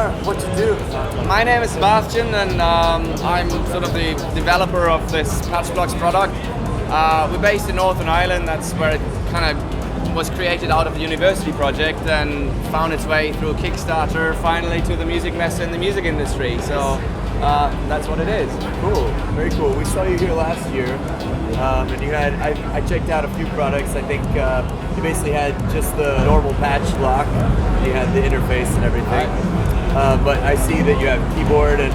are, what you do. My name is Sebastian, and I'm sort of the developer of this Patchblocks product. We're based in Northern Ireland. That's where it kind of was created out of a university project and found its way through Kickstarter finally to the music messe in the music industry. So that's what it is. Cool, very cool. We saw you here last year, and you had, I checked out a few products. I think you basically had just the normal patch block. You had the interface and everything. But I see that you have keyboard and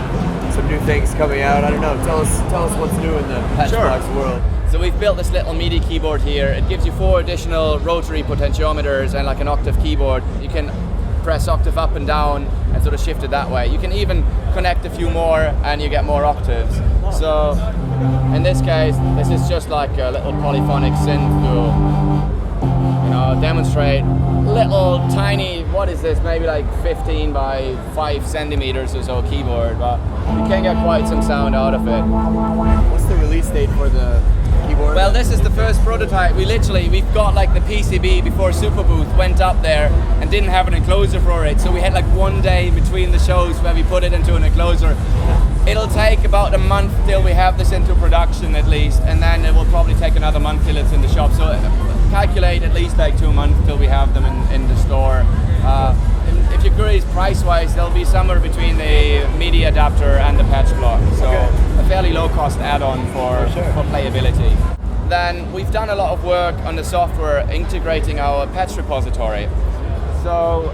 some new things coming out. I don't know, tell us what's new in the Patchblocks world. So we've built this little MIDI keyboard here. It gives you 4 additional rotary potentiometers and like an octave keyboard. You can press octave up and down and sort of shift it that way. You can even connect a few more and you get more octaves. So in this case, this is just like a little polyphonic synth to demonstrate little tiny, what is this, maybe like 15 by 5 centimeters or so keyboard, but you can get quite some sound out of it. What's the release date for the keyboard? Well, this is the first prototype. We've got like the PCB before Superbooth went up there and didn't have an enclosure for it, so we had like one day between the shows where we put it into an enclosure. It'll take about a month till we have this into production at least, and then it will probably take another month till it's in the shop. So calculate at least like 2 months till we have them in the store. If you're curious price-wise, they'll be somewhere between the MIDI adapter and the patch block. So a fairly low-cost add-on for playability. Then we've done a lot of work on the software integrating our patch repository. So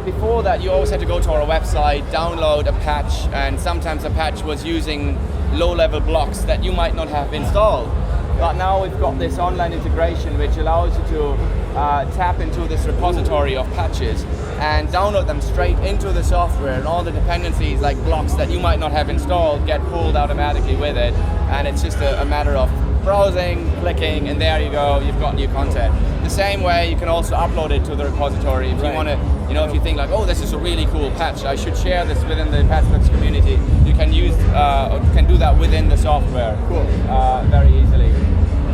before that, you always had to go to our website, download a patch, and sometimes a patch was using low-level blocks that you might not have installed. But now we've got this online integration which allows you to tap into this repository of patches and download them straight into the software, and all the dependencies like blocks that you might not have installed get pulled automatically with it, and it's just a matter of browsing, clicking, and there you go, you've got new content. The same way you can also upload it to the repository if you want to, if you think like, oh, this is a really cool patch, I should share this within the Patchblocks community. You can do that within the software. Cool. Very easily.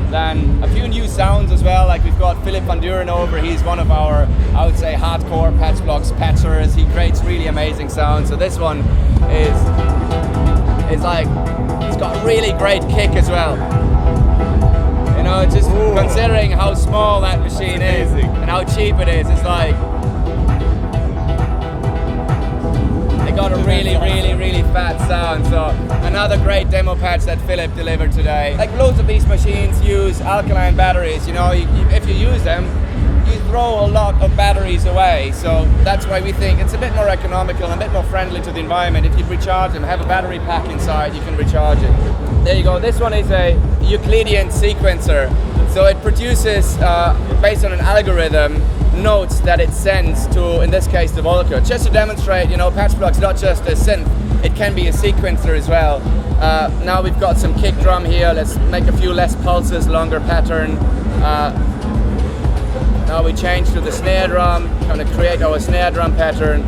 Then a few new sounds as well, like we've got Philip Van Duren over, he's one of our, I would say, hardcore Patchblocks patchers. He creates really amazing sounds. So this one is like, it's got a really great kick as well. Just considering how small that machine is and how cheap it is, it's like, they got a really fat sound. So another great demo patch that Philip delivered today. Like loads of these machines use alkaline batteries, if you use them, you throw a lot of batteries away. So that's why we think it's a bit more economical and a bit more friendly to the environment. If you recharge them, have a battery pack inside, you can recharge it. There you go, this one is a Euclidean sequencer. So it produces, based on an algorithm, notes that it sends to, in this case, the Volker. Just to demonstrate, Patchblocks not just a synth, it can be a sequencer as well. Now we've got some kick drum here. Let's make a few less pulses, longer pattern. Now we change to the snare drum, kind of create our snare drum pattern,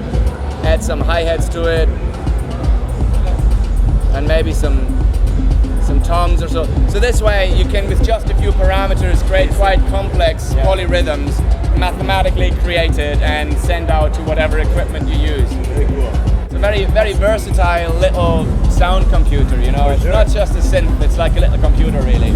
add some hi-hats to it, and maybe some toms or so. So this way you can, with just a few parameters, create quite complex polyrhythms, mathematically created and send out to whatever equipment you use. Very cool. It's a very versatile little sound computer, It's not just a synth, it's like a little computer really.